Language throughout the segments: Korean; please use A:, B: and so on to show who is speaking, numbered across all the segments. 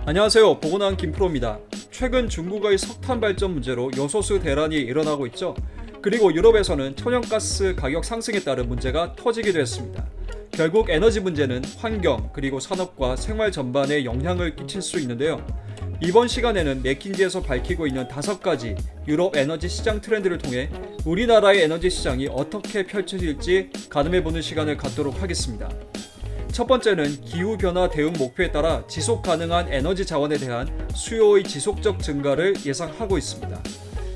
A: 안녕하세요. 보고나온 김프로입니다. 최근 중국의 석탄 발전 문제로 요소수 대란이 일어나고 있죠. 그리고 유럽에서는 천연가스 가격 상승에 따른 문제가 터지기도 했습니다. 결국 에너지 문제는 환경 그리고 산업과 생활 전반에 영향을 끼칠 수 있는데요. 이번 시간에는 맥킨지에서 밝히고 있는 5가지 유럽 에너지 시장 트렌드를 통해 우리나라의 에너지 시장이 어떻게 펼쳐질지 가늠해보는 시간을 갖도록 하겠습니다. 첫 번째는 기후변화 대응 목표에 따라 지속 가능한 에너지 자원에 대한 수요의 지속적 증가를 예상하고 있습니다.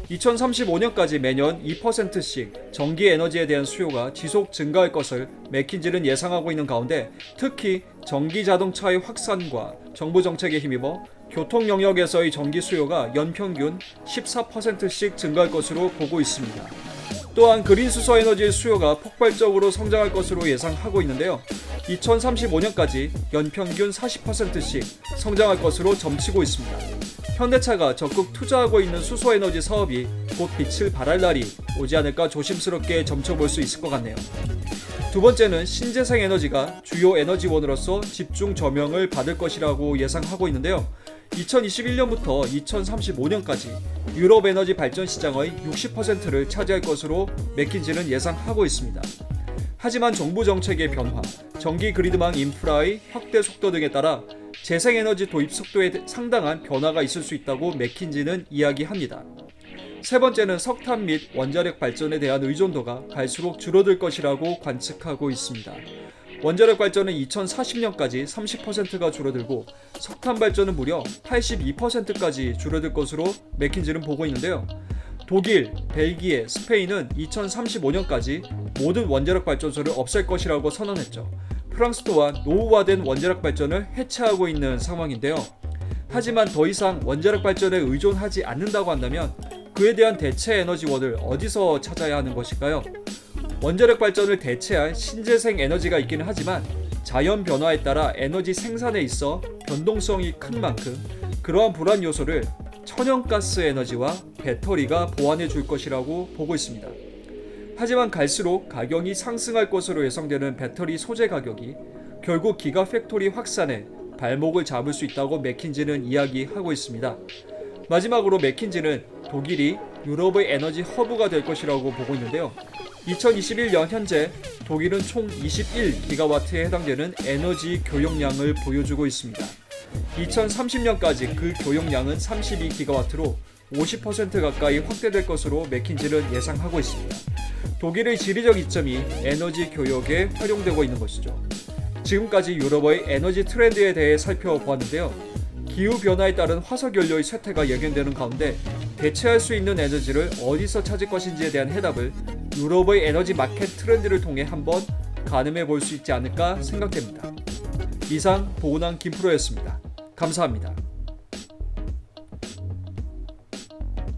A: 2035년까지 매년 2%씩 전기 에너지에 대한 수요가 지속 증가할 것을 맥킨지는 예상하고 있는 가운데 특히 전기 자동차의 확산과 정부 정책에 힘입어 교통 영역에서의 전기 수요가 연평균 14%씩 증가할 것으로 보고 있습니다. 또한 그린 수소 에너지의 수요가 폭발적으로 성장할 것으로 예상하고 있는데요. 2035년까지 연평균 40%씩 성장할 것으로 점치고 있습니다. 현대차가 적극 투자하고 있는 수소에너지 사업이 곧 빛을 발할 날이 오지 않을까 조심스럽게 점쳐볼 수 있을 것 같네요. 두 번째는 신재생 에너지가 주요 에너지원으로서 집중 조명을 받을 것이라고 예상하고 있는데요. 2021년부터 2035년까지 유럽 에너지 발전 시장의 60%를 차지할 것으로 맥킨지는 예상하고 있습니다. 하지만 정부 정책의 변화, 전기 그리드망 인프라의 확대 속도 등에 따라 재생에너지 도입 속도에 상당한 변화가 있을 수 있다고 맥킨지는 이야기합니다. 세 번째는 석탄 및 원자력 발전에 대한 의존도가 갈수록 줄어들 것이라고 관측하고 있습니다. 원자력 발전은 2040년까지 30%가 줄어들고 석탄 발전은 무려 82%까지 줄어들 것으로 맥킨지는 보고 있는데요. 독일, 벨기에, 스페인은 2035년까지 모든 원자력 발전소를 없앨 것이라고 선언했죠. 프랑스 또한 노후화된 원자력 발전을 해체하고 있는 상황인데요. 하지만 더 이상 원자력 발전에 의존하지 않는다고 한다면 그에 대한 대체 에너지원을 어디서 찾아야 하는 것일까요? 원자력 발전을 대체할 신재생 에너지가 있기는 하지만 자연 변화에 따라 에너지 생산에 있어 변동성이 큰 만큼 그러한 불안 요소를 천연가스 에너지와 배터리가 보완해 줄 것이라고 보고 있습니다. 하지만 갈수록 가격이 상승할 것으로 예상되는 배터리 소재 가격이 결국 기가팩토리 확산에 발목을 잡을 수 있다고 맥킨지는 이야기하고 있습니다. 마지막으로 맥킨지는 독일이 유럽의 에너지 허브가 될 것이라고 보고 있는데요. 2021년 현재 독일은 총 21기가와트에 해당되는 에너지 교역량을 보여주고 있습니다. 2030년까지 그 교역량은 32기가와트로 50% 가까이 확대될 것으로 맥킨지는 예상하고 있습니다. 독일의 지리적 이점이 에너지 교역에 활용되고 있는 것이죠. 지금까지 유럽의 에너지 트렌드에 대해 살펴보았는데요. 기후변화에 따른 화석연료의 쇠퇴가 예견되는 가운데 대체할 수 있는 에너지를 어디서 찾을 것인지에 대한 해답을 유럽의 에너지 마켓 트렌드를 통해 한번 가늠해 볼 수 있지 않을까 생각됩니다. 이상 보고나온 김프로였습니다. 감사합니다.